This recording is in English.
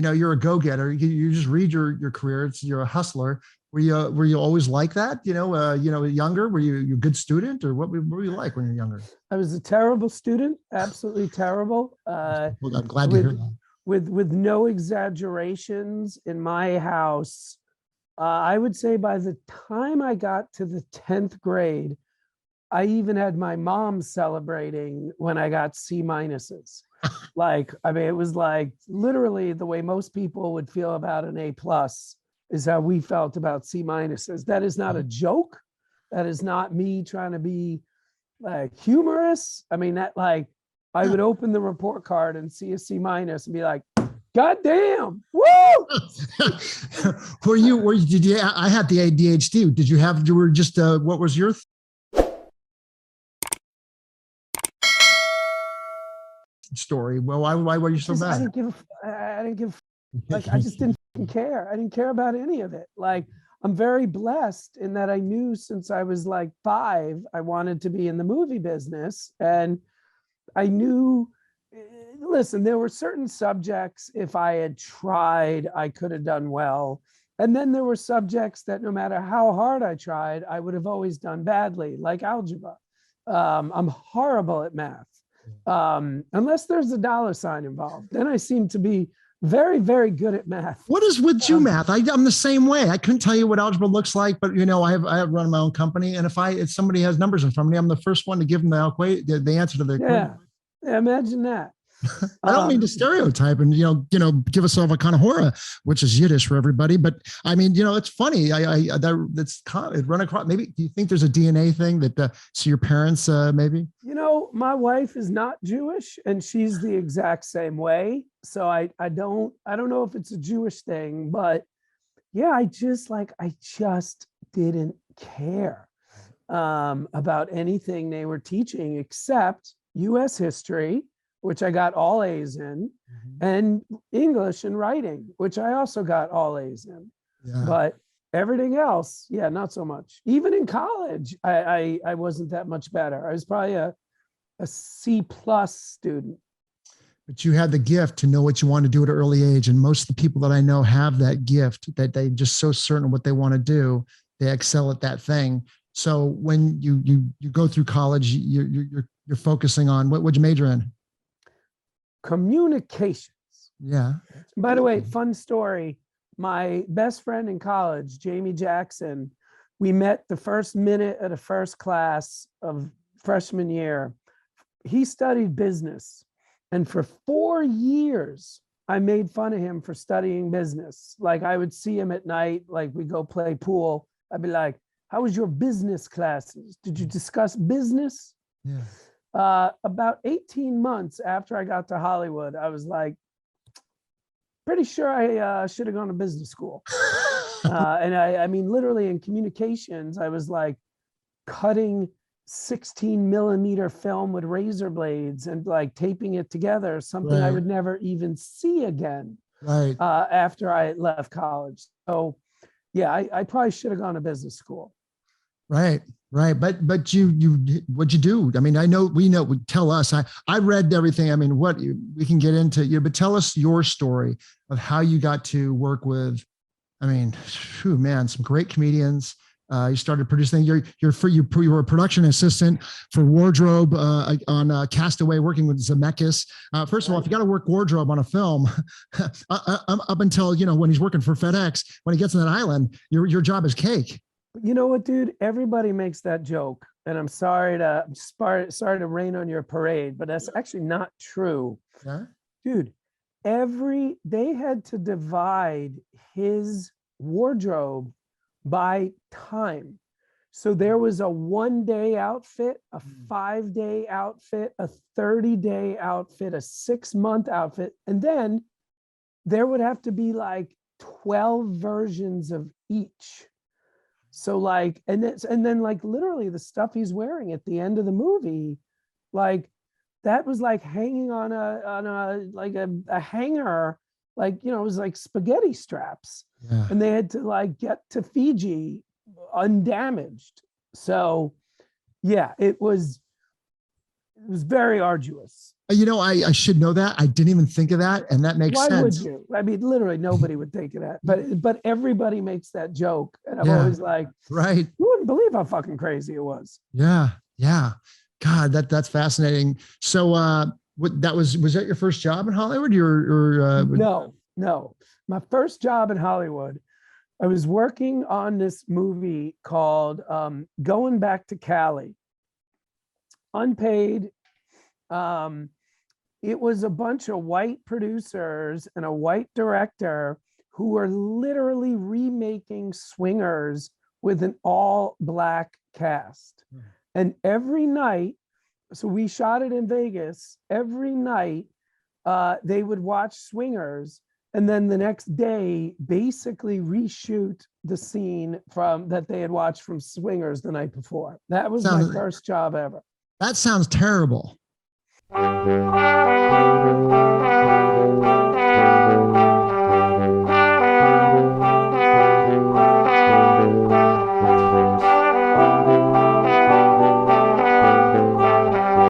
you're a go-getter. You just read your career. You're a hustler. Were you always like that? Younger, were you a good student, or what were you like when you're younger? I was a terrible student, absolutely terrible. Well, I'm glad to hear that. With no exaggerations in my house, I would say by the time I got to the 10th grade, I even had my mom celebrating when I got C minuses. Like, I mean, it was like literally the way most people would feel about an A plus is how we felt about C minuses. That is not a joke. That is not me trying to be like humorous. I mean, that like I would open the report card and see a C minus and be like, God damn, woo! Did you, I had the ADHD. Did you were just, what was your story? Well, why were you so bad? I didn't give, like, I just didn't care. I didn't care about any of it. Like, I'm very blessed in that I knew since I was like 5, I wanted to be in the movie business. And I knew, listen, there were certain subjects, if I had tried, I could have done well. And then there were subjects that no matter how hard I tried, I would have always done badly, like algebra. I'm horrible at math, unless there's a dollar sign involved. Then I seem to be very, very good at math. What is with you, math? I'm the same way. I couldn't tell you what algebra looks like, but I have run my own company, and if somebody has numbers in front of me, I'm the first one to give them the answer to their question. Yeah, imagine that. I don't mean to stereotype and give us all a kind of horror, which is Yiddish for everybody. But I mean, it's funny. That's it run across. Maybe do you think there's a DNA thing that so your parents maybe? My wife is not Jewish, and she's the exact same way. So I don't know if it's a Jewish thing, but yeah, I just didn't care about anything they were teaching except U.S. history, which I got all A's in, and English and writing, which I also got all A's in. Yeah. But everything else, yeah, not so much. Even in college, I wasn't that much better. I was probably a C plus student. But you had the gift to know what you want to do at an early age. And most of the people that I know have that gift, that they're just so certain of what they want to do. They excel at that thing. So when you go through college, you're focusing on what'd you major in? Communications. Yeah. By the way, fun story. My best friend in college, Jamie Jackson, we met the first minute of the first class of freshman year. He studied business. And for 4 years, I made fun of him for studying business. Like, I would see him at night, like we go play pool. I'd be like, how was your business classes? Did you discuss business? Yeah. About 18 months after I got to Hollywood, I was like, pretty sure I should have gone to business school. And I mean, literally in communications, I was like cutting 16 millimeter film with razor blades and like taping it together, something I would never even see again. Right. After I left college. So yeah, I probably should have gone to business school. Right. But what'd you do? I mean, tell us, I read everything. I mean, we can get into, but tell us your story of how you got to work with, I mean, some great comedians. You started producing. You were a production assistant for wardrobe on Castaway, working with Zemeckis. First of all, if you got to work wardrobe on a film, up until when he's working for FedEx, when he gets on that island, your job is cake. You know what, dude? Everybody makes that joke, and I'm sorry to rain on your parade, but that's actually not true. Yeah? Dude, they had to divide his wardrobe by time. So there was a 1-day outfit, a 5-day outfit, a 30-day outfit, a 6-month outfit, and then there would have to be like 12 versions of each. So like, and then like literally the stuff he's wearing at the end of the movie, like that was like hanging on a hanger, like, it was like spaghetti straps. Yeah. And they had to like get to Fiji undamaged. So yeah, it was very arduous. You know, I should know that. I didn't even think of that. And that makes Why would sense. you? I mean, literally nobody would think of that. But everybody makes that joke. And I'm Yeah. always like, Right. you wouldn't believe how fucking crazy it was. Yeah. Yeah. God, that's fascinating. So what that was that your first job in Hollywood? No. My first job in Hollywood, I was working on this movie called Going Back to Cali. Unpaid. It was a bunch of white producers and a white director who were literally remaking Swingers with an all black cast. And every night, so we shot it in Vegas, every night they would watch Swingers and then the next day basically reshoot the scene from that they had watched from Swingers the night before. That was my first job ever. That sounds terrible.